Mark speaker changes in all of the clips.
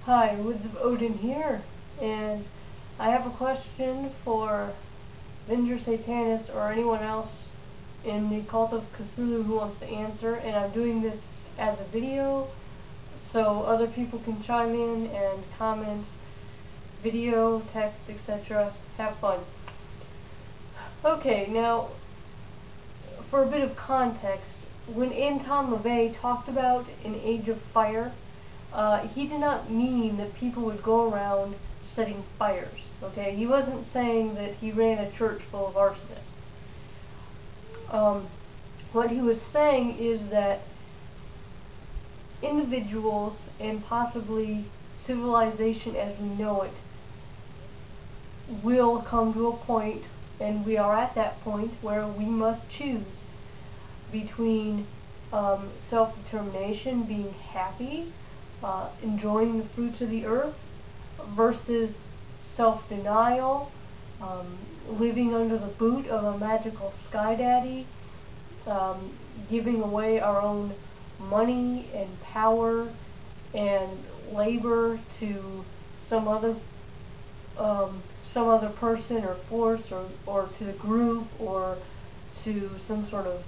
Speaker 1: Hi, Woods of Odin here, and I have a question for Avenger Satanist or anyone else in the cult of Cthulhu who wants to answer, and I'm doing this as a video so other people can chime in and comment, video, text, etc. Have fun. Okay, now for a bit of context, when Anton LeVay talked about an age of fire, he did not mean that people would go around setting fires. Okay, he wasn't saying that he ran a church full of arsonists. What he was saying is that individuals and possibly civilization as we know it will come to a point, and we are at that point, where we must choose between self-determination, being happy, enjoying the fruits of the earth, versus self-denial, living under the boot of a magical sky daddy, giving away our own money and power and labor to some other person or force, or to the group, or to some sort of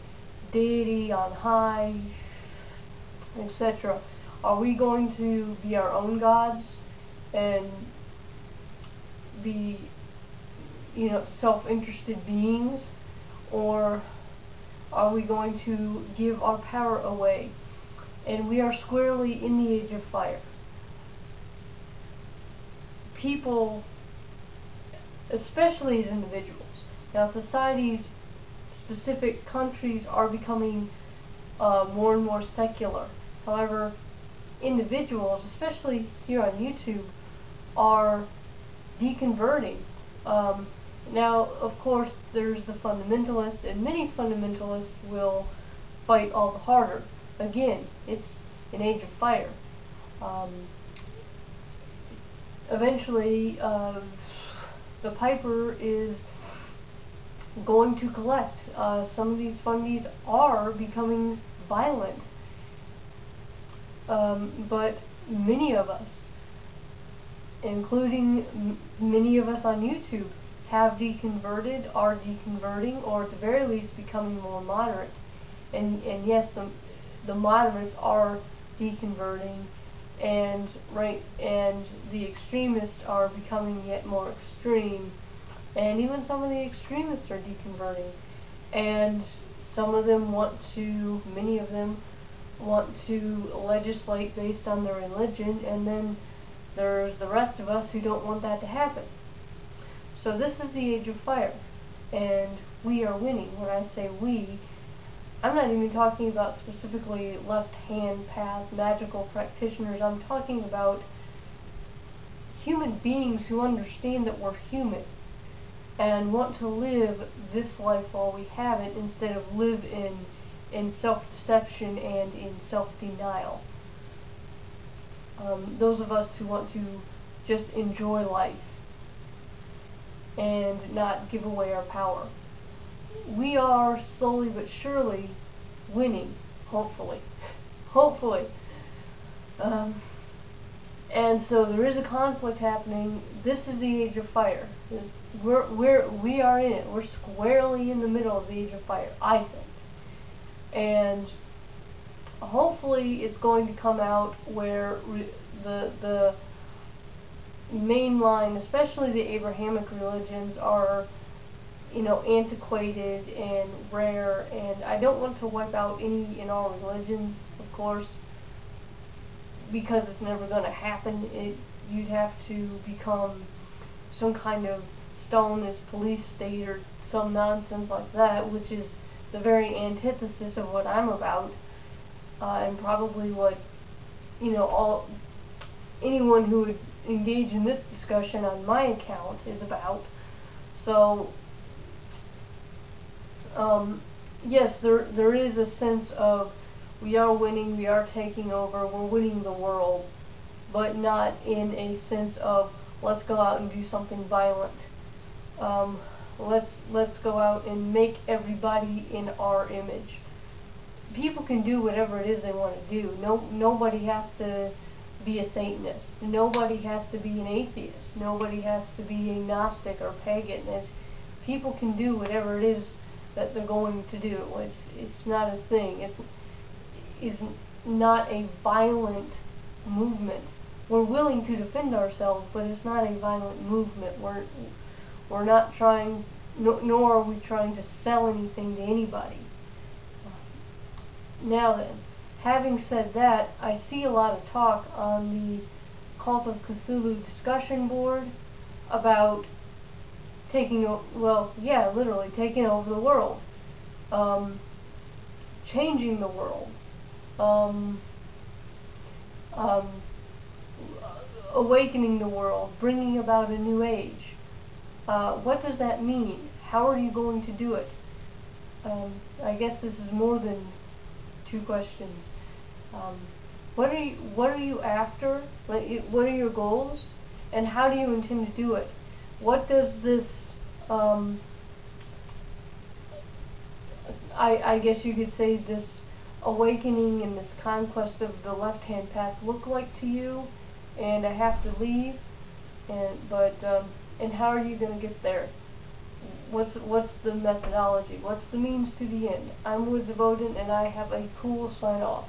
Speaker 1: deity on high, etc. Are we going to be our own gods and be, self-interested beings, or are we going to give our power away? And we are squarely in the age of fire. People, especially as individuals, now societies, specific countries are becoming more and more secular. However, individuals, especially here on YouTube, are deconverting. Now, of course, there's the fundamentalist, and many fundamentalists will fight all the harder. Again, it's an age of fire. Eventually, the piper is going to collect. Some of these fundies are becoming violent. But many of us, including many of us on YouTube, have deconverted, are deconverting, or at the very least becoming more moderate. And yes, the moderates are deconverting, and the extremists are becoming yet more extreme, and even some of the extremists are deconverting, and some of them many of them want to legislate based on their religion, and then there's the rest of us who don't want that to happen. So this is the age of fire, and we are winning. When I say we, I'm not even talking about specifically left-hand path magical practitioners. I'm talking about human beings who understand that we're human and want to live this life while we have it, instead of live in self-deception and in self-denial. Those of us who want to just enjoy life and not give away our power. We are slowly but surely winning, hopefully. Hopefully. And so there is a conflict happening. This is the age of fire. We are in it. We're squarely in the middle of the age of fire, I think. And hopefully it's going to come out where the mainline, especially the Abrahamic religions, are antiquated and rare. And I don't want to wipe out any and all religions, of course, because it's never going to happen. You'd have to become some kind of Stalinist police state or some nonsense like that, which is the very antithesis of what I'm about, and probably what anyone who would engage in this discussion on my account is about. So yes, there is a sense of we are winning, we are taking over, we're winning the world, but not in a sense of let's go out and do something violent. Let's go out and make everybody in our image. People can do whatever it is they want to do. Nobody has to be a Satanist. Nobody has to be an atheist. Nobody has to be a Gnostic or pagan. People can do whatever it is that they're going to do. It's not a thing. It's not a violent movement. We're willing to defend ourselves, but it's not a violent movement. We're not trying, nor are we trying to sell anything to anybody. Now then, having said that, I see a lot of talk on the Cult of Cthulhu discussion board about literally taking over the world, changing the world, awakening the world, bringing about a new age. What does that mean? How are you going to do it? I guess this is more than two questions. What are you after? What are your goals? And how do you intend to do it? What does this I guess you could say this awakening and this conquest of the left-hand path look like to you? And I have to leave, and how are you going to get there? What's the methodology? What's the means to the end? I'm Woods of Odin, and I have a cool sign off.